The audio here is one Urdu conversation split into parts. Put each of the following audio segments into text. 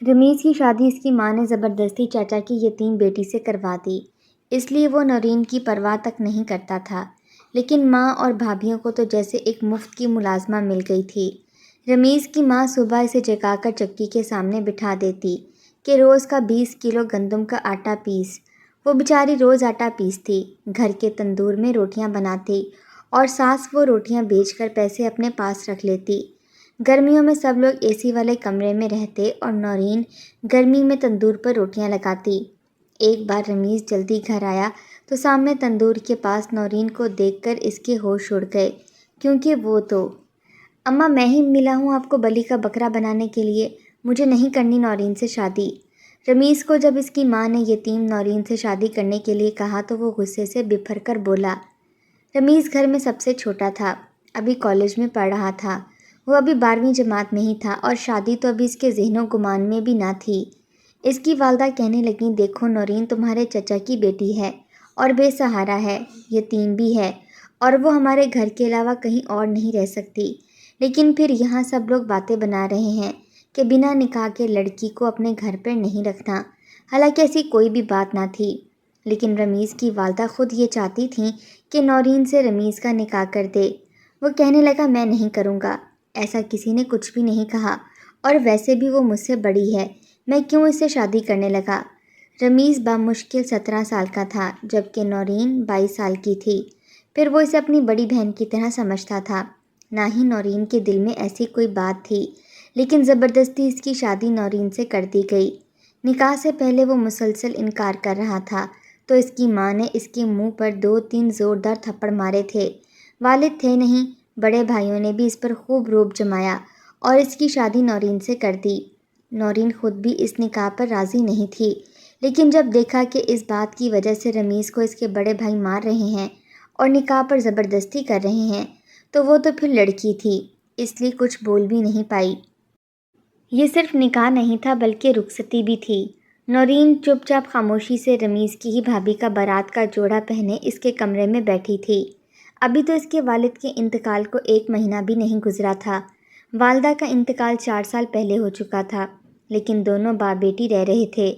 رمیز کی شادی اس کی ماں نے زبردستی چاچا کی یتیم بیٹی سے کروا دی، اس لیے وہ نورین کی پرواہ تک نہیں کرتا تھا۔ لیکن ماں اور بھابھیوں کو تو جیسے ایک مفت کی ملازمہ مل گئی تھی۔ رمیز کی ماں صبح اسے جگا کر چکی کے سامنے بٹھا دیتی کہ روز کا 20 کلو گندم کا آٹا پیس۔ وہ بیچاری روز آٹا پیستی، گھر کے تندور میں روٹیاں بناتی اور ساس وہ روٹیاں بیچ کر پیسے اپنے پاس رکھ لیتی۔ گرمیوں میں سب لوگ اے سی والے کمرے میں رہتے اور نورین گرمی میں تندور پر روٹیاں لگاتی۔ ایک بار رمیز جلدی گھر آیا تو سامنے تندور کے پاس نورین کو دیکھ کر اس کے ہوش اڑ گئے، کیونکہ وہ تو اماں میں ہی ملا ہوں آپ کو بلی کا بکرا بنانے کے لیے، مجھے نہیں کرنی نورین سے شادی۔ رمیز کو جب اس کی ماں نے یتیم نورین سے شادی کرنے کے لیے کہا تو وہ غصے سے بپھر کر بولا۔ رمیز گھر میں سب سے چھوٹا تھا، ابھی کالج میں پڑھ رہا تھا، وہ ابھی 12ویں جماعت میں ہی تھا اور شادی تو ابھی اس کے ذہن و گمان میں بھی نہ تھی۔ اس کی والدہ کہنے لگیں، دیکھو نورین تمہارے چچا کی بیٹی ہے اور بے سہارا ہے، یتیم بھی ہے اور وہ ہمارے گھر کے علاوہ کہیں اور نہیں رہ سکتی۔ لیکن پھر یہاں سب لوگ باتیں بنا رہے ہیں کہ بنا نکاح کے لڑکی کو اپنے گھر پر نہیں رکھنا، حالانکہ ایسی کوئی بھی بات نہ تھی۔ لیکن رمیز کی والدہ خود یہ چاہتی تھیں کہ نورین سے رمیز کا نکاح کر دے۔ وہ کہنے لگا، میں نہیں کروں گا، ایسا کسی نے کچھ بھی نہیں کہا، اور ویسے بھی وہ مجھ سے بڑی ہے، میں کیوں اس سے شادی کرنے لگا۔ رمیز بامشکل 17 سال کا تھا جبکہ نورین 22 سال کی تھی۔ پھر وہ اسے اپنی بڑی بہن کی طرح سمجھتا تھا، نہ ہی نورین کے دل میں ایسی کوئی بات تھی، لیکن زبردستی اس کی شادی نورین سے کر دی گئی۔ نکاح سے پہلے وہ مسلسل انکار کر رہا تھا تو اس کی ماں نے اس کے منہ پر 2-3 زوردار تھپڑ مارے تھے۔ والد تھے نہیں، بڑے بھائیوں نے بھی اس پر خوب روب جمایا اور اس کی شادی نورین سے کر دی۔ نورین خود بھی اس نکاح پر راضی نہیں تھی، لیکن جب دیکھا کہ اس بات کی وجہ سے رمیز کو اس کے بڑے بھائی مار رہے ہیں اور نکاح پر زبردستی کر رہے ہیں تو وہ تو پھر لڑکی تھی، اس لیے کچھ بول بھی نہیں پائی۔ یہ صرف نکاح نہیں تھا بلکہ رخصتی بھی تھی۔ نورین چپ چاپ خاموشی سے رمیز کی ہی بھابھی کا بارات کا جوڑا پہنے اس کے کمرے میں بیٹھی تھی۔ ابھی تو اس کے والد کے انتقال کو 1 مہینہ بھی نہیں گزرا تھا۔ والدہ کا انتقال 4 سال پہلے ہو چکا تھا، لیکن دونوں باپ بیٹی رہ رہے تھے۔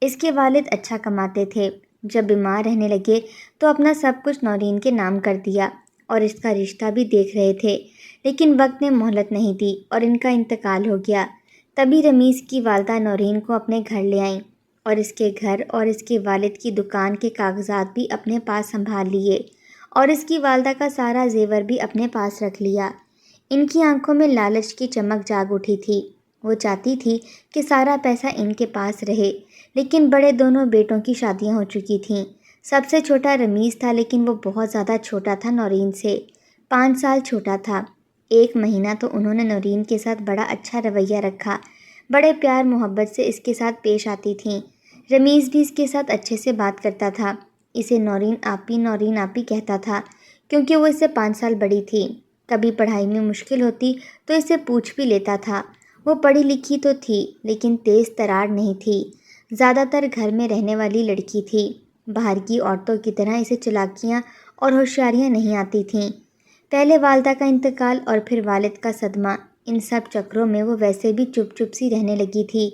اس کے والد اچھا کماتے تھے، جب بیمار رہنے لگے تو اپنا سب کچھ نورین کے نام کر دیا اور اس کا رشتہ بھی دیکھ رہے تھے، لیکن وقت نے مہلت نہیں دی اور ان کا انتقال ہو گیا۔ تبھی رمیز کی والدہ نورین کو اپنے گھر لے آئیں اور اس کے گھر اور اس کے والد کی دکان کے کاغذات بھی اپنے پاس سنبھال لیے اور اس کی والدہ کا سارا زیور بھی اپنے پاس رکھ لیا۔ ان کی آنکھوں میں لالچ کی چمک جاگ اٹھی تھی، وہ چاہتی تھی کہ سارا پیسہ ان کے پاس رہے، لیکن بڑے دونوں بیٹوں کی شادیاں ہو چکی تھیں۔ سب سے چھوٹا رمیز تھا، لیکن وہ بہت زیادہ چھوٹا تھا نورین سے، 5 سال چھوٹا تھا۔ 1 مہینہ تو انہوں نے نورین کے ساتھ بڑا اچھا رویہ رکھا، بڑے پیار محبت سے اس کے ساتھ پیش آتی تھیں۔ رمیز بھی اس کے ساتھ اچھے سے بات کرتا تھا، اسے نورین آپی کہتا تھا، کیونکہ وہ اس سے 5 سال بڑی تھی۔ کبھی پڑھائی میں مشکل ہوتی تو اسے پوچھ بھی لیتا تھا۔ وہ پڑھی لکھی تو تھی، لیکن تیز ترار نہیں تھی، زیادہ تر گھر میں رہنے والی لڑکی تھی۔ باہر کی عورتوں کی طرح اسے چالاکیاں اور ہوشیاریاں نہیں آتی تھیں۔ پہلے والدہ کا انتقال اور پھر والد کا صدمہ، ان سب چکروں میں وہ ویسے بھی چپ چپ سی رہنے لگی تھی۔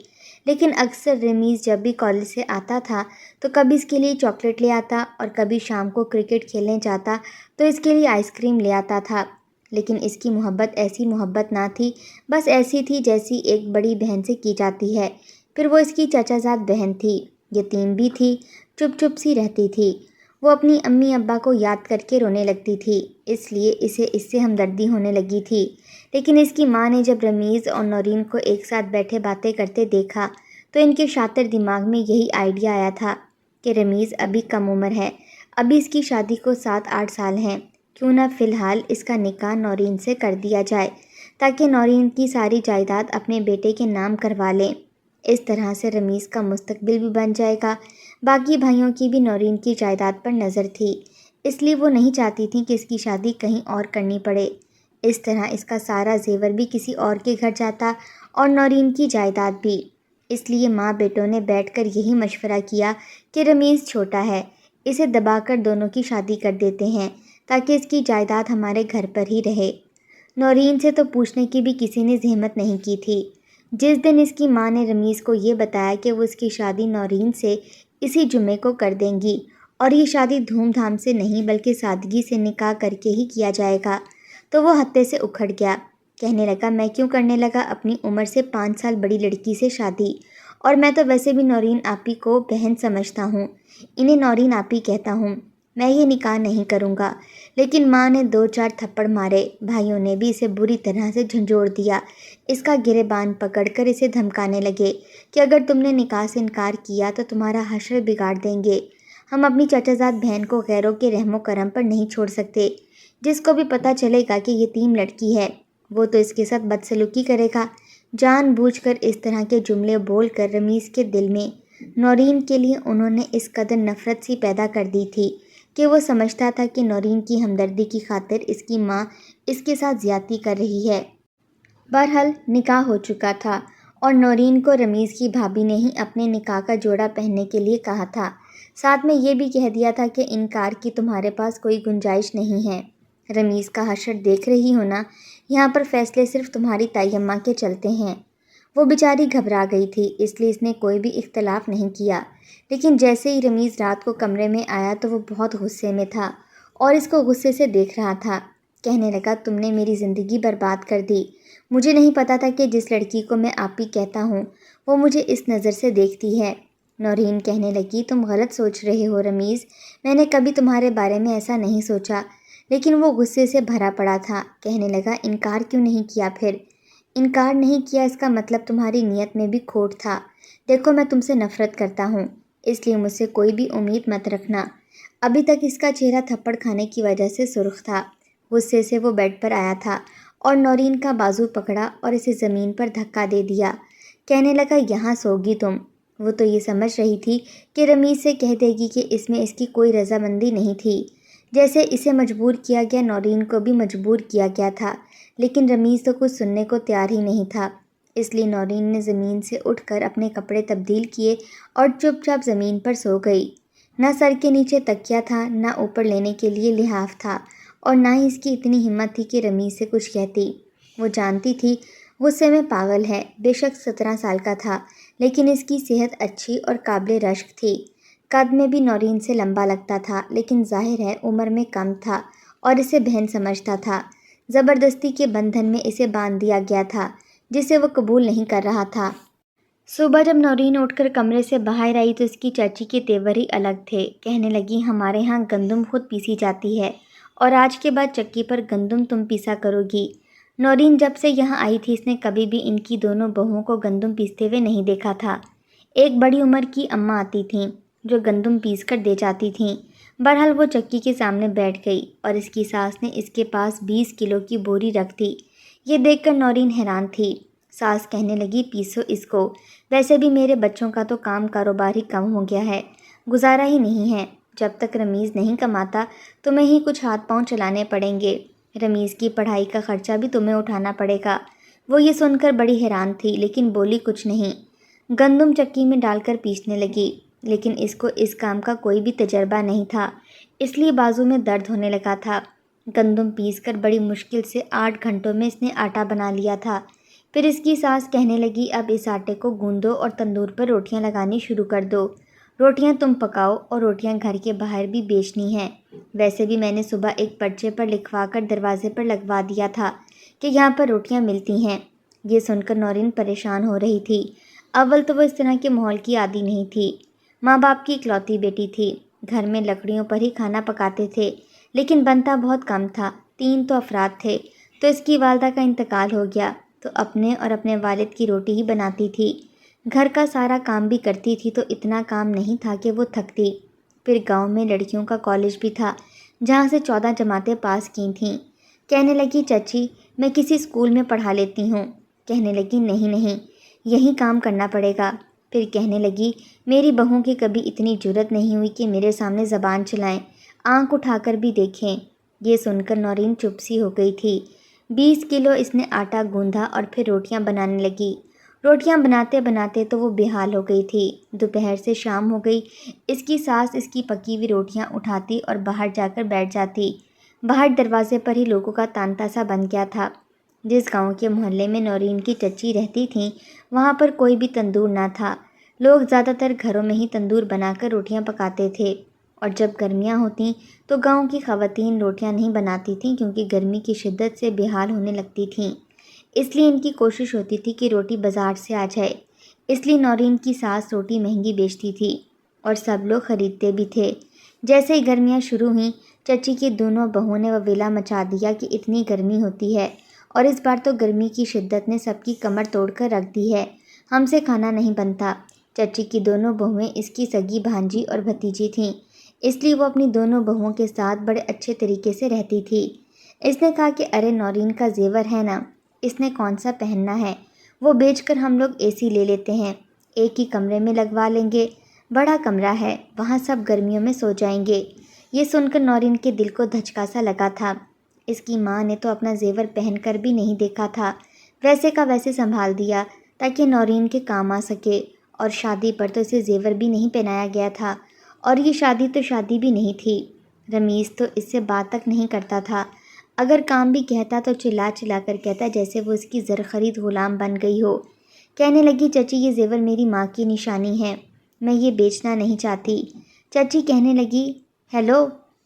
لیکن اکثر رمیز جب بھی کالج سے آتا تھا تو کبھی اس کے لیے چاکلیٹ لے آتا اور کبھی شام کو کرکٹ کھیلنے جاتا تو اس کے لیے آئس کریم لے آتا تھا۔ لیکن اس کی محبت ایسی محبت نہ تھی، بس ایسی تھی جیسی ایک بڑی بہن سے کی جاتی ہے۔ پھر وہ اس کی چچا زاد بہن تھی، یتیم بھی تھی، چپ چپ سی رہتی تھی۔ وہ اپنی امی ابا کو یاد کر کے رونے لگتی تھی، اس لیے اسے اس سے ہمدردی ہونے لگی تھی۔ لیکن اس کی ماں نے جب رمیز اور نورین کو ایک ساتھ بیٹھے باتیں کرتے دیکھا تو ان کے شاطر دماغ میں یہی آئیڈیا آیا تھا کہ رمیز ابھی کم عمر ہے، ابھی اس کی شادی کو 7-8 سال ہیں، کیوں نہ فی الحال اس کا نکاح نورین سے کر دیا جائے تاکہ نورین کی ساری جائیداد اپنے بیٹے کے نام کروا لیں۔ اس طرح سے رمیز کا مستقبل بھی بن جائے گا۔ باقی بھائیوں کی بھی نورین کی جائیداد پر نظر تھی، اس لیے وہ نہیں چاہتی تھی کہ اس کی شادی کہیں اور کرنی پڑے۔ اس طرح اس کا سارا زیور بھی کسی اور کے گھر جاتا اور نورین کی جائیداد بھی۔ اس لیے ماں بیٹوں نے بیٹھ کر یہی مشورہ کیا کہ رمیز چھوٹا ہے، اسے دبا کر دونوں کی شادی کر دیتے ہیں تاکہ اس کی جائیداد ہمارے گھر پر ہی رہے۔ نورین سے تو پوچھنے کی بھی کسی نے زحمت نہیں کی تھی۔ جس دن اس کی ماں نے رمیز کو یہ بتایا کہ وہ اس کی شادی نورین سے اسی جمعے کو کر دیں گی اور یہ شادی دھوم دھام سے نہیں بلکہ سادگی سے نکاح کر کے ہی کیا جائے گا، تو وہ ہتے سے اکھڑ گیا۔ کہنے لگا میں کیوں کرنے لگا اپنی عمر سے 5 سال بڑی لڑکی سے شادی، اور میں تو ویسے بھی نورین آپی کو بہن سمجھتا ہوں، انہیں نورین آپی کہتا ہوں، میں یہ نکاح نہیں کروں گا۔ لیکن ماں نے 2-4 تھپڑ مارے، بھائیوں نے بھی اسے بری طرح سے جھنجھوڑ دیا، اس کا گریبان پکڑ کر اسے دھمکانے لگے کہ اگر تم نے نکاح سے انکار کیا تو تمہارا حشر بگاڑ دیں گے، ہم اپنی چچا زاد بہن کو غیروں کے رحم و کرم پر نہیں چھوڑ سکتے، جس کو بھی پتہ چلے گا کہ یتیم لڑکی ہے وہ تو اس کے ساتھ بدسلوکی کرے گا۔ جان بوجھ کر اس طرح کے جملے بول کر رمیز کے دل میں نورین کے لیے انہوں نے اس قدر نفرت سی پیدا کر دی تھی کہ وہ سمجھتا تھا کہ نورین کی ہمدردی کی خاطر اس کی ماں اس کے ساتھ زیادتی کر رہی ہے۔ بہرحال نکاح ہو چکا تھا اور نورین کو رمیز کی بھابھی نے ہی اپنے نکاح کا جوڑا پہننے کے لیے کہا تھا، ساتھ میں یہ بھی کہہ دیا تھا کہ انکار کی تمہارے پاس کوئی گنجائش نہیں ہے۔ رمیز کا حشر دیکھ رہی ہو نا، یہاں پر فیصلے صرف تمہاری تائی اماں کے چلتے ہیں۔ وہ بیچاری گھبرا گئی تھی، اس لیے اس نے کوئی بھی اختلاف نہیں کیا، لیکن جیسے ہی رمیز رات کو کمرے میں آیا تو وہ بہت غصے میں تھا اور اس کو غصے سے دیکھ رہا تھا۔ کہنے لگا تم نے میری زندگی برباد کر دی، مجھے نہیں پتا تھا کہ جس لڑکی کو میں آپی کہتا ہوں وہ مجھے اس نظر سے دیکھتی ہے۔ نورین کہنے لگی تم غلط سوچ رہے ہو رمیز، میں نے کبھی تمہارے بارے میں ایسا نہیں سوچا۔ لیکن وہ غصے سے بھرا پڑا تھا، کہنے لگا انکار کیوں نہیں کیا پھر؟ انکار نہیں کیا اس کا مطلب تمہاری نیت میں بھی کھوٹ تھا۔ دیکھو میں تم سے نفرت کرتا ہوں، اس لیے مجھ سے کوئی بھی امید مت رکھنا۔ ابھی تک اس کا چہرہ تھپڑ کھانے کی وجہ سے سرخ تھا۔ غصے سے وہ بیڈ پر آیا تھا اور نورین کا بازو پکڑا اور اسے زمین پر دھکا دے دیا۔ کہنے لگا یہاں سوگی تم۔ وہ تو یہ سمجھ رہی تھی کہ رمیز سے کہہ دے گی کہ اس میں اس کی کوئی رضامندی نہیں تھی، جیسے اسے مجبور کیا گیا نورین کو بھی مجبور کیا گیا تھا، لیکن رمیز تو کچھ سننے کو تیار ہی نہیں تھا۔ اس لیے نورین نے زمین سے اٹھ کر اپنے کپڑے تبدیل کیے اور چپ چاپ زمین پر سو گئی۔ نہ سر کے نیچے تکیہ تھا، نہ اوپر لینے کے لیے لحاف تھا، اور نہ ہی اس کی اتنی ہمت تھی کہ رمیز سے کچھ کہتی۔ وہ جانتی تھی غصے میں پاگل ہے، بے شک 17 سال کا تھا، لیکن اس کی صحت اچھی اور قابل رشک تھی۔ قد میں بھی نورین سے لمبا لگتا تھا، لیکن ظاہر ہے عمر میں کم تھا اور اسے بہن سمجھتا تھا۔ زبردستی کے بندھن میں اسے باندھ دیا گیا تھا جسے وہ قبول نہیں کر رہا تھا۔ صبح جب نورین اٹھ کر کمرے سے باہر آئی تو اس کی چاچی کے تیور ہی الگ تھے۔ کہنے لگی ہمارے ہاں گندم خود پیسی جاتی ہے اور آج کے بعد چکی پر گندم تم پیسا کرو گی۔ نورین جب سے یہاں آئی تھی اس نے کبھی بھی ان کی دونوں بہوؤں کو گندم پیستے ہوئے نہیں دیکھا تھا۔ ایک بڑی عمر کی اماں آتی تھیں جو گندم پیس کر دے جاتی تھیں۔ بہرحال وہ چکی کے سامنے بیٹھ گئی اور اس کی ساس نے اس کے پاس 20 کلو کی بوری رکھ دی۔ یہ دیکھ کر نورین حیران تھی۔ ساس کہنے لگی پیسو اس کو، ویسے بھی میرے بچوں کا تو کام کاروبار ہی کم ہو گیا ہے، گزارا ہی نہیں ہے، جب تک رمیز نہیں کماتا تمہیں ہی کچھ ہاتھ پاؤں چلانے پڑیں گے، رمیز کی پڑھائی کا خرچہ بھی تمہیں اٹھانا پڑے گا۔ وہ یہ سن کر بڑی حیران تھی لیکن بولی کچھ نہیں۔ گندم چکی میں ڈال کر پیسنے لگی، لیکن اس کو اس کام کا کوئی بھی تجربہ نہیں تھا، اس لیے بازو میں درد ہونے لگا تھا۔ گندم پیس کر بڑی مشکل سے 8 گھنٹوں میں اس نے آٹا بنا لیا تھا۔ پھر اس کی ساس کہنے لگی اب اس آٹے کو گوندو اور تندور پر روٹیاں لگانی شروع کر دو، روٹیاں تم پکاؤ اور روٹیاں گھر کے باہر بھی بیچنی ہیں۔ ویسے بھی میں نے صبح ایک پرچے پر لکھوا کر دروازے پر لگوا دیا تھا کہ یہاں پر روٹیاں ملتی ہیں۔ یہ سن کر نورین پریشان ہو رہی تھی۔ اول تو وہ اس طرح کے ماحول کی عادی نہیں تھی، ماں باپ کی اکلوتی بیٹی تھی، گھر میں لکڑیوں پر ہی کھانا پکاتے تھے، لیکن بنتا بہت کم تھا، 3 تو افراد تھے، تو اس کی والدہ کا انتقال ہو گیا تو اپنے اور اپنے والد کی روٹی ہی بناتی تھی، گھر کا سارا کام بھی کرتی تھی، تو اتنا کام نہیں تھا کہ وہ تھکتی۔ پھر گاؤں میں لڑکیوں کا کالج بھی تھا جہاں سے 14 جماعتیں پاس کی تھیں۔ کہنے لگی چچی میں کسی اسکول میں پڑھا لیتی ہوں۔ کہنے لگی نہیں یہی کام کرنا پڑے گا۔ پھر کہنے لگی میری بہو کی کبھی اتنی جرت نہیں ہوئی کہ میرے سامنے زبان چلائیں، آنکھ اٹھا کر بھی دیکھیں۔ یہ سن کر نورین چپ سی ہو گئی تھی۔ 20 کلو اس نے آٹا گوندھا اور پھر روٹیاں بنانے لگی۔ روٹیاں بناتے بناتے تو وہ بے حال ہو گئی تھی۔ دوپہر سے شام ہو گئی، اس کی ساس اس کی پکی ہوئی روٹیاں اٹھاتی اور باہر جا کر بیٹھ جاتی۔ باہر دروازے پر ہی لوگوں کا تانتا سا بن گیا تھا۔ جس گاؤں کے محلے میں نورین کی چچی رہتی تھیں وہاں پر کوئی بھی تندور نہ تھا۔ لوگ زیادہ تر گھروں میں ہی تندور بنا کر روٹیاں پکاتے تھے، اور جب گرمیاں ہوتیں تو گاؤں کی خواتین روٹیاں نہیں بناتی تھیں کیونکہ گرمی کی شدت سے بے حال ہونے لگتی تھیں۔ اس لیے ان کی کوشش ہوتی تھی کہ روٹی بازار سے آ جائے۔ اس لیے نورین کی ساس روٹی مہنگی بیچتی تھی اور سب لوگ خریدتے بھی تھے۔ جیسے ہی گرمیاں شروع ہوئیں، چچی کی دونوں بہوؤں نے وویلا مچا دیا کہ اتنی گرمی ہوتی ہے، اور اس بار تو گرمی کی شدت نے سب کی کمر توڑ کر رکھ دی ہے، ہم سے کھانا نہیں بنتا۔ چچی کی دونوں بہویں اس کی سگی بھانجی اور بھتیجی تھیں، اس لیے وہ اپنی دونوں بہوؤں کے ساتھ بڑے اچھے طریقے سے رہتی تھی۔ اس نے کہا کہ ارے نورین کا زیور ہے نا، اس نے کون سا پہننا ہے، وہ بیچ کر ہم لوگ اے سی لے لیتے ہیں، ایک ہی کمرے میں لگوا لیں گے، بڑا کمرہ ہے، وہاں سب گرمیوں میں سو جائیں گے۔ یہ سن کر نورین کے دل کو دھچکا سا لگا تھا۔ اس کی ماں نے تو اپنا زیور پہن کر بھی نہیں دیکھا تھا، ویسے کا ویسے سنبھال دیا تاکہ نورین کے کام آ سکے، اور شادی پر تو اسے زیور بھی نہیں پہنایا گیا تھا، اور یہ شادی تو شادی بھی نہیں تھی۔ رمیز تو اس سے بات تک نہیں کرتا تھا، اگر کام بھی کہتا تو چلا چلا کر کہتا جیسے وہ اس کی زر خرید غلام بن گئی ہو۔ کہنے لگی چچی یہ زیور میری ماں کی نشانی ہے، میں یہ بیچنا نہیں چاہتی۔ چچی کہنے لگی ہیلو،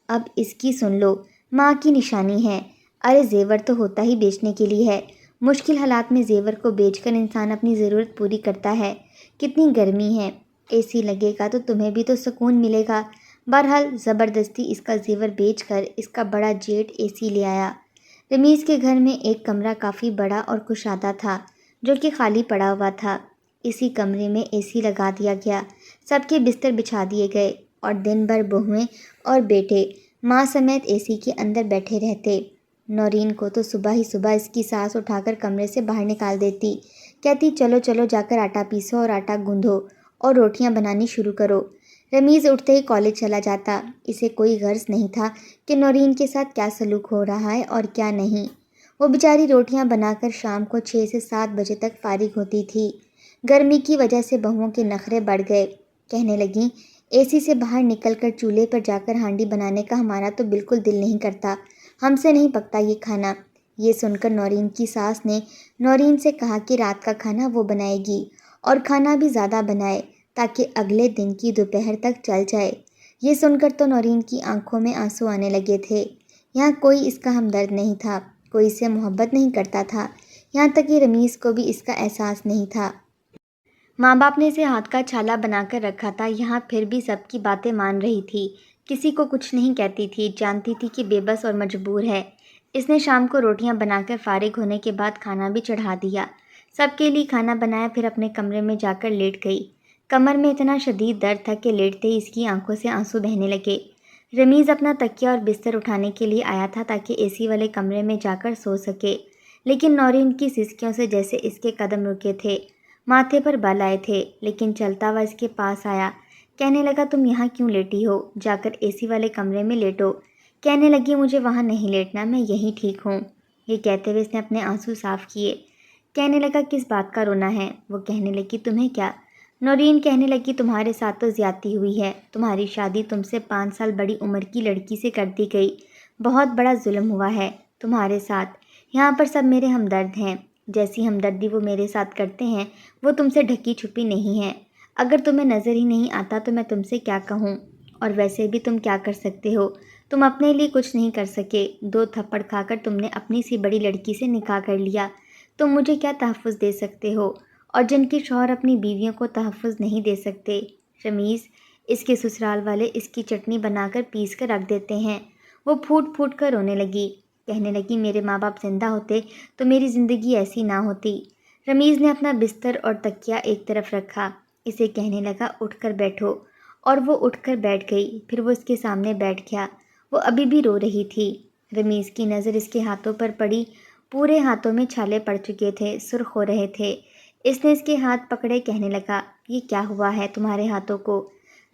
اب اس کی سن لو، ماں کی نشانی ہے، ارے زیور تو ہوتا ہی بیچنے کے لیے ہے، مشکل حالات میں زیور کو بیچ کر انسان اپنی ضرورت پوری کرتا ہے۔ کتنی گرمی ہے، اے سی لگے گا تو تمہیں بھی تو سکون ملے گا۔ بہرحال زبردستی اس کا زیور بیچ کر اس کا بڑا جیٹ اے سی لے آیا۔ رمیز کے گھر میں ایک کمرہ کافی بڑا اور کشادہ تھا جو کہ خالی پڑا ہوا تھا۔ اسی کمرے میں اے سی لگا دیا گیا، سب کے بستر بچھا دیے گئے، اور دن بھر بہویں اور بیٹے ماں سمیت اے سی کے اندر بیٹھے رہتے۔ نورین کو تو صبح ہی صبح اس کی ساس اٹھا کر کمرے سے باہر نکال دیتی، کہتی چلو چلو جا کر آٹا پیسو اور آٹا گوندھو اور روٹیاں بنانی شروع کرو۔ رمیز اٹھتے ہی کالج چلا جاتا، اسے کوئی غرض نہیں تھا کہ نورین کے ساتھ کیا سلوک ہو رہا ہے اور کیا نہیں۔ وہ بیچاری روٹیاں بنا کر شام کو 6 سے 7 بجے تک فارغ ہوتی تھی۔ گرمی کی وجہ سے بہوؤں کے نخرے بڑھ گئے، کہنے لگیں اے سی سے باہر نکل کر چولہے پر جا کر ہانڈی بنانے کا ہمارا تو بالکل دل نہیں کرتا، ہم سے نہیں پکتا یہ کھانا۔ یہ سن کر نورین کی ساس نے نورین سے کہا کہ رات کا کھانا وہ بنائے گی، اور کھانا بھی زیادہ بنائے تاکہ اگلے دن کی دوپہر تک چل جائے۔ یہ سن کر تو نورین کی آنکھوں میں آنسو آنے لگے تھے۔ یہاں کوئی اس کا ہمدرد نہیں تھا، کوئی اس سے محبت نہیں کرتا تھا، یہاں تک کہ رمیز کو بھی اس کا احساس نہیں تھا۔ ماں باپ نے اسے ہاتھ کا چھالا بنا کر رکھا تھا، یہاں پھر بھی سب کی باتیں مان رہی تھی، کسی کو کچھ نہیں کہتی تھی، جانتی تھی کہ بے بس اور مجبور ہے۔ اس نے شام کو روٹیاں بنا کر فارغ ہونے کے بعد کھانا بھی چڑھا دیا، سب کے لیے کھانا بنایا، پھر اپنے کمرے میں جا کر لیٹ گئی۔ کمر میں اتنا شدید درد تھا کہ لیٹتے ہی اس کی آنکھوں سے آنسو بہنے لگے۔ رمیز اپنا تکیہ اور بستر اٹھانے کے لیے آیا تھا تاکہ اے سی والے کمرے میں جا کر سو سکے، لیکن نورین کی سسکیوں سے جیسے اس کے قدم رکے تھے، ماتھے پر بل آئے تھے، لیکن چلتا ہوا اس کے پاس آیا، کہنے لگا تم یہاں کیوں لیٹی ہو، جا کر اے سی والے کمرے میں لیٹو۔ کہنے لگی مجھے وہاں نہیں لیٹنا، میں یہیں ٹھیک ہوں۔ یہ کہتے ہوئے اس نے اپنے آنسو صاف کیے۔ کہنے لگا کس بات کا رونا ہے؟ وہ کہنے لگی تمہیں کیا؟ نورین کہنے لگی تمہارے ساتھ تو زیادتی ہوئی ہے، تمہاری شادی تم سے 5 سال بڑی عمر کی لڑکی سے کر دی گئی، بہت بڑا ظلم ہوا ہے تمہارے ساتھ۔ یہاں پر سب میرے ہمدرد ہیں، جیسی ہمدردی وہ میرے ساتھ کرتے ہیں وہ تم سے ڈھکی چھپی نہیں ہے۔ اگر تمہیں نظر ہی نہیں آتا تو میں تم سے کیا کہوں، اور ویسے بھی تم کیا کر سکتے ہو، تم اپنے لیے کچھ نہیں کر سکے، 2 تھپڑ کھا کر تم نے اپنی سی بڑی لڑکی سے نکاح کر لیا، تم مجھے کیا تحفظ دے سکتے ہو، اور جن کے شوہر اپنی بیویوں کو تحفظ نہیں دے سکتے، رمیز اس کے سسرال والے اس کی چٹنی بنا کر پیس کر رکھ دیتے ہیں۔ وہ پھوٹ پھوٹ کر رونے لگی، کہنے لگی میرے ماں باپ زندہ ہوتے تو میری زندگی ایسی نہ ہوتی۔ رمیز نے اپنا بستر اور تکیہ ایک طرف رکھا، اسے کہنے لگا اٹھ کر بیٹھو، اور وہ اٹھ کر بیٹھ گئی، پھر وہ اس کے سامنے بیٹھ گیا۔ وہ ابھی بھی رو رہی تھی۔ رمیز کی نظر اس کے ہاتھوں پر پڑی، پورے ہاتھوں میں چھالے پڑ چکے تھے، سرخ ہو رہے تھے۔ اس نے اس کے ہاتھ پکڑے، کہنے لگا یہ کیا ہوا ہے تمہارے ہاتھوں کو؟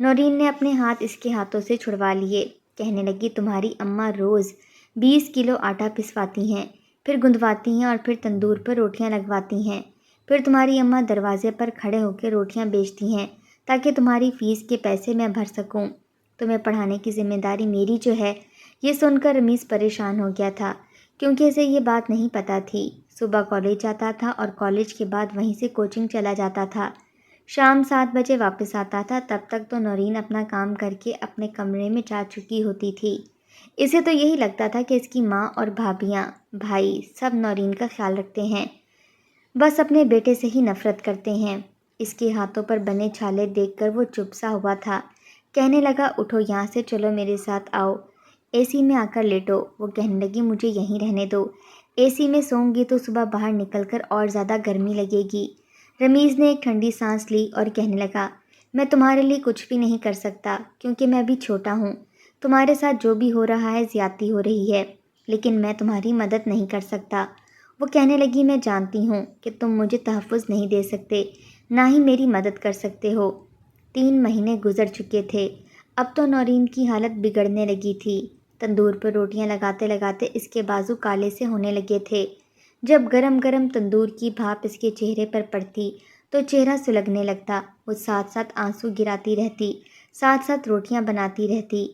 نورین نے اپنے ہاتھ اس کے ہاتھوں سے چھڑوا لیے، کہنے لگی تمہاری اماں روز 20 کلو آٹا پسواتی ہیں، پھر گندواتی ہیں اور پھر تندور پر روٹیاں لگواتی ہیں، پھر تمہاری اماں دروازے پر کھڑے ہو کے روٹیاں بیچتی ہیں تاکہ تمہاری فیس کے پیسے میں بھر سکوں، تمہیں پڑھانے کی ذمہ داری میری جو ہے۔ یہ سن کر رمیز پریشان ہو گیا تھا کیونکہ اسے یہ بات نہیں پتہ تھی۔ صبح کالج جاتا تھا اور کالج کے بعد وہیں سے کوچنگ چلا جاتا تھا۔ شام 7 بجے واپس آتا تھا، تب تک تو نورین اپنا کام کر کے اپنے کمرے میں جا چکی ہوتی تھی۔ اسے تو یہی لگتا تھا کہ اس کی ماں اور بھابیاں، بھائی سب نورین کا خیال رکھتے ہیں، بس اپنے بیٹے سے ہی نفرت کرتے ہیں۔ اس کے ہاتھوں پر بنے چھالے دیکھ کر وہ چپ سا ہوا تھا۔ کہنے لگا، اٹھو یہاں سے، چلو میرے ساتھ آؤ، اے سی میں آ کر لیٹو۔ وہ کہنے لگی، مجھے یہیں رہنے دو، اے سی میں سوؤں گی تو صبح باہر نکل کر اور زیادہ گرمی لگے گی۔ رمیز نے ایک ٹھنڈی سانس لی اور کہنے لگا، میں تمہارے لیے کچھ بھی نہیں کر سکتا کیونکہ میں ابھی چھوٹا ہوں۔ تمہارے ساتھ جو بھی ہو رہا ہے زیادتی ہو رہی ہے، لیکن میں تمہاری مدد نہیں کر سکتا۔ وہ کہنے لگی، میں جانتی ہوں کہ تم مجھے تحفظ نہیں دے سکتے، نہ ہی میری مدد کر سکتے ہو۔ 3 مہینے گزر چکے تھے، اب تو نورین کی حالت بگڑنے لگی تھی۔ تندور پر روٹیاں لگاتے لگاتے اس کے بازو کالے سے ہونے لگے تھے۔ جب گرم گرم تندور کی بھاپ اس کے چہرے پر پڑتی تو چہرہ سلگنے لگتا۔ وہ ساتھ ساتھ آنسو گراتی رہتی، ساتھ ساتھ روٹیاں بناتی رہتی۔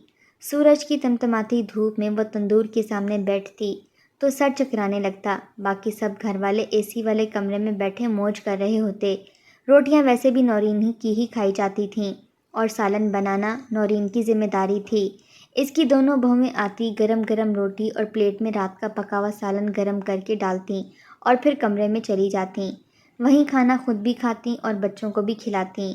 سورج کی تمتماتی دھوپ میں وہ تندور کے سامنے بیٹھتی تو سر چکرانے لگتا۔ باقی سب گھر والے اے سی والے کمرے میں بیٹھے موج کر رہے ہوتے۔ روٹیاں ویسے بھی نورین ہی کھائی جاتی تھیں اور سالن بنانا نورین کی ذمہ داری تھی۔ اس کی دونوں بہویں آتی، گرم گرم روٹی اور پلیٹ میں رات کا پکا ہوا سالن گرم کر کے ڈالتیں اور پھر کمرے میں چلی جاتیں۔ وہیں کھانا خود بھی کھاتیں اور بچوں کو بھی کھلاتیں۔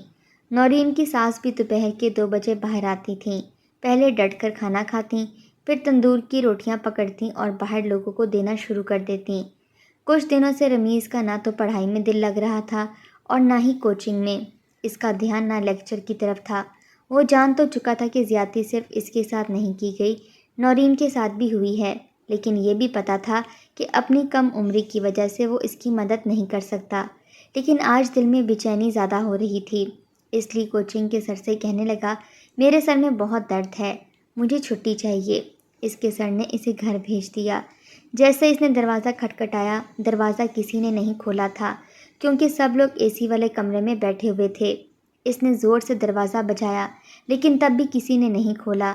نورین کی ساس بھی دوپہر کے 2 بجے باہر آتی تھیں۔ پہلے ڈٹ کر کھانا کھاتیں، پھر تندور کی روٹیاں پکڑتیں اور باہر لوگوں کو دینا شروع کر دیتیں۔ کچھ دنوں سے رمیز کا نہ تو پڑھائی میں دل لگ رہا تھا اور نہ ہی کوچنگ میں۔ اس کا دھیان نہ لیکچر کی طرف تھا۔ وہ جان تو چکا تھا کہ زیادتی صرف اس کے ساتھ نہیں کی گئی، نورین کے ساتھ بھی ہوئی ہے، لیکن یہ بھی پتہ تھا کہ اپنی کم عمری کی وجہ سے وہ اس کی مدد نہیں کر سکتا۔ لیکن آج دل میں بے چینی زیادہ ہو رہی تھی، اس لیے کوچنگ کے سر سے کہنے لگا، میرے سر میں بہت درد ہے، مجھے چھٹی چاہیے۔ اس کے سر نے اسے گھر بھیج دیا۔ جیسے اس نے دروازہ کھٹکھٹایا، دروازہ کسی نے نہیں کھولا تھا کیونکہ سب لوگ اے سی والے کمرے میں بیٹھے ہوئے تھے۔ اس نے زور سے دروازہ بجایا لیکن تب بھی کسی نے نہیں کھولا۔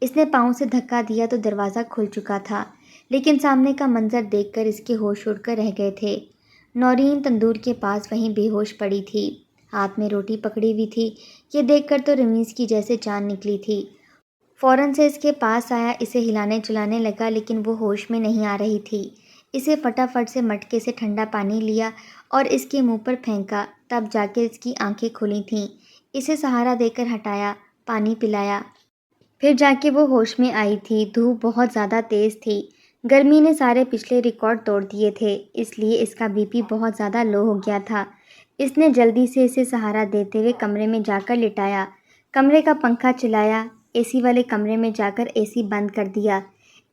اس نے پاؤں سے دھکا دیا تو دروازہ کھل چکا تھا، لیکن سامنے کا منظر دیکھ کر اس کے ہوش اڑ کر رہ گئے تھے۔ نورین تندور کے پاس وہیں بے ہوش پڑی تھی، ہاتھ میں روٹی پکڑی ہوئی تھی۔ یہ دیکھ کر تو رمیز کی جیسے جان نکلی تھی، فوراً سے اس کے پاس آیا، اسے ہلانے چلانے لگا، لیکن وہ ہوش میں نہیں آ رہی تھی۔ اسے فٹافٹ سے مٹکے سے ٹھنڈا پانی لیا اور اس کے منہ پر پھینکا، تب جا کے اس کی آنکھیں کھلی تھیں۔ اسے سہارا دے کر ہٹایا، پانی پلایا، پھر جا کے وہ ہوش میں آئی تھی۔ دھوپ بہت زیادہ تیز تھی، گرمی نے سارے پچھلے ریکارڈ توڑ دیے تھے، اس لیے اس کا بی پی بہت زیادہ لو ہو گیا تھا۔ اس نے جلدی سے اسے سہارا دیتے ہوئے کمرے میں جا کر لٹایا، کمرے کا پنکھا چلایا، اے سی والے کمرے میں جا کر اے سی بند کر دیا۔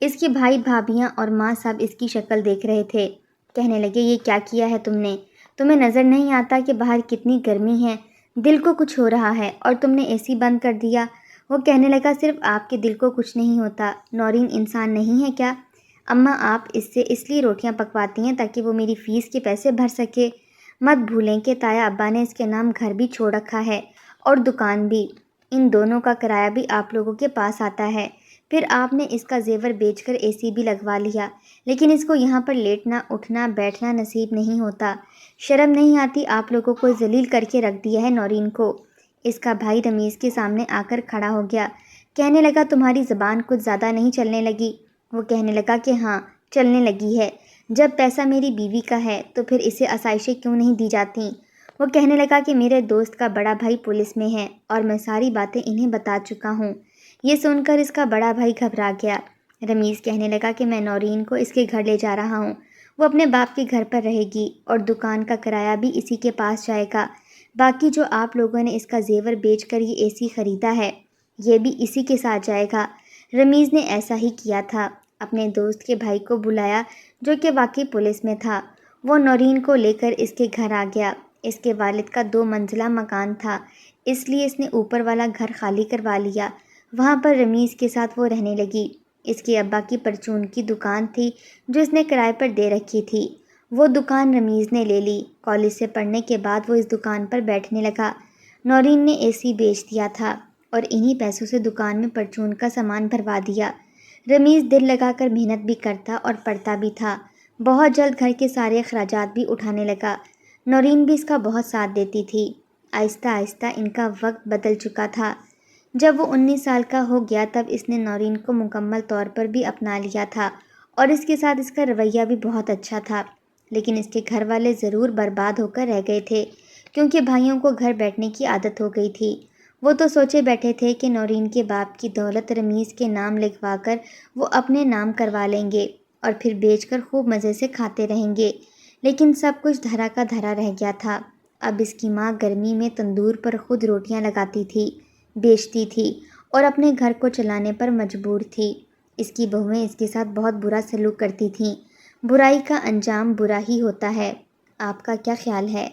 اس کے بھائی بھابیاں اور ماں سب اس کی شکل دیکھ رہے تھے، کہنے لگے، یہ کیا کیا ہے تم نے؟ تمہیں نظر نہیں آتا کہ باہر کتنی گرمی ہے؟ دل کو کچھ ہو رہا ہے اور تم نے اے سی بند کر دیا۔ وہ کہنے لگا، صرف آپ کے دل کو کچھ نہیں ہوتا، نورین انسان نہیں ہے کیا؟ اماں آپ اس سے اس لیے روٹیاں پکواتی ہیں تاکہ وہ میری فیس کے پیسے بھر سکے۔ مت بھولیں کہ تایا ابا نے اس کے نام گھر بھی چھوڑ رکھا ہے اور دکان بھی، ان دونوں کا کرایہ بھی آپ لوگوں کے پاس آتا ہے۔ پھر آپ نے اس کا زیور بیچ کر اے سی بھی لگوا لیا، لیکن اس کو یہاں پر لیٹنا اٹھنا بیٹھنا نصیب نہیں ہوتا۔ شرم نہیں آتی؟ آپ لوگوں کو ذلیل کر کے رکھ دیا ہے نورین کو۔ اس کا بھائی رمیز کے سامنے آ کر کھڑا ہو گیا، کہنے لگا، تمہاری زبان کچھ زیادہ نہیں چلنے لگی؟ وہ کہنے لگا کہ ہاں چلنے لگی ہے، جب پیسہ میری بیوی کا ہے تو پھر اسے آسائشیں کیوں نہیں دی جاتی؟ وہ کہنے لگا کہ میرے دوست کا بڑا بھائی پولیس میں ہے اور میں ساری باتیں انہیں بتا چکا ہوں۔ یہ سن کر اس کا بڑا بھائی گھبرا گیا۔ رمیز کہنے لگا کہ میں نورین کو اس کے گھر لے جا رہا ہوں، وہ اپنے باپ کے گھر پر رہے گی اور دکان کا کرایہ بھی اسی کے پاس جائے گا۔ باقی جو آپ لوگوں نے اس کا زیور بیچ کر یہ اے سی خریدا ہے، یہ بھی اسی کے ساتھ جائے گا۔ رمیز نے ایسا ہی کیا تھا، اپنے دوست کے بھائی کو بلایا جو کہ واقعی پولیس میں تھا۔ وہ نورین کو لے کر اس کے گھر آ گیا۔ اس کے والد کا 2 منزلہ مکان تھا، اس لیے اس نے اوپر والا گھر خالی کروا لیا۔ وہاں پر رمیز کے ساتھ وہ رہنے لگی۔ اس کے ابا کی پرچون کی دکان تھی جو اس نے کرائے پر دے رکھی تھی، وہ دکان رمیز نے لے لی۔ کالج سے پڑھنے کے بعد وہ اس دکان پر بیٹھنے لگا۔ نورین نے اے سی بیچ دیا تھا اور انہی پیسوں سے دکان میں پرچون کا سامان بھروا دیا۔ رمیز دل لگا کر محنت بھی کرتا اور پڑھتا بھی تھا۔ بہت جلد گھر کے سارے اخراجات بھی اٹھانے لگا۔ نورین بھی اس کا بہت ساتھ دیتی تھی۔ آہستہ آہستہ ان کا وقت بدل چکا تھا۔ جب وہ 19 سال کا ہو گیا تب اس نے نورین کو مکمل طور پر بھی اپنا لیا تھا اور اس کے ساتھ اس کا رویہ بھی بہت اچھا تھا۔ لیکن اس کے گھر والے ضرور برباد ہو کر رہ گئے تھے، کیونکہ بھائیوں کو گھر بیٹھنے کی عادت ہو گئی تھی۔ وہ تو سوچے بیٹھے تھے کہ نورین کے باپ کی دولت رمیز کے نام لکھوا کر وہ اپنے نام کروا لیں گے اور پھر بیچ کر خوب مزے سے کھاتے رہیں گے۔ لیکن سب کچھ دھرا کا دھرا رہ گیا تھا۔ اب اس کی ماں گرمی میں تندور پر خود روٹیاں لگاتی تھی، بیچتی تھی اور اپنے گھر کو چلانے پر مجبور تھی۔ اس کی بہویں اس کے ساتھ بہت برا سلوک کرتی تھیں۔ برائی کا انجام برا ہی ہوتا ہے۔ آپ کا کیا خیال ہے؟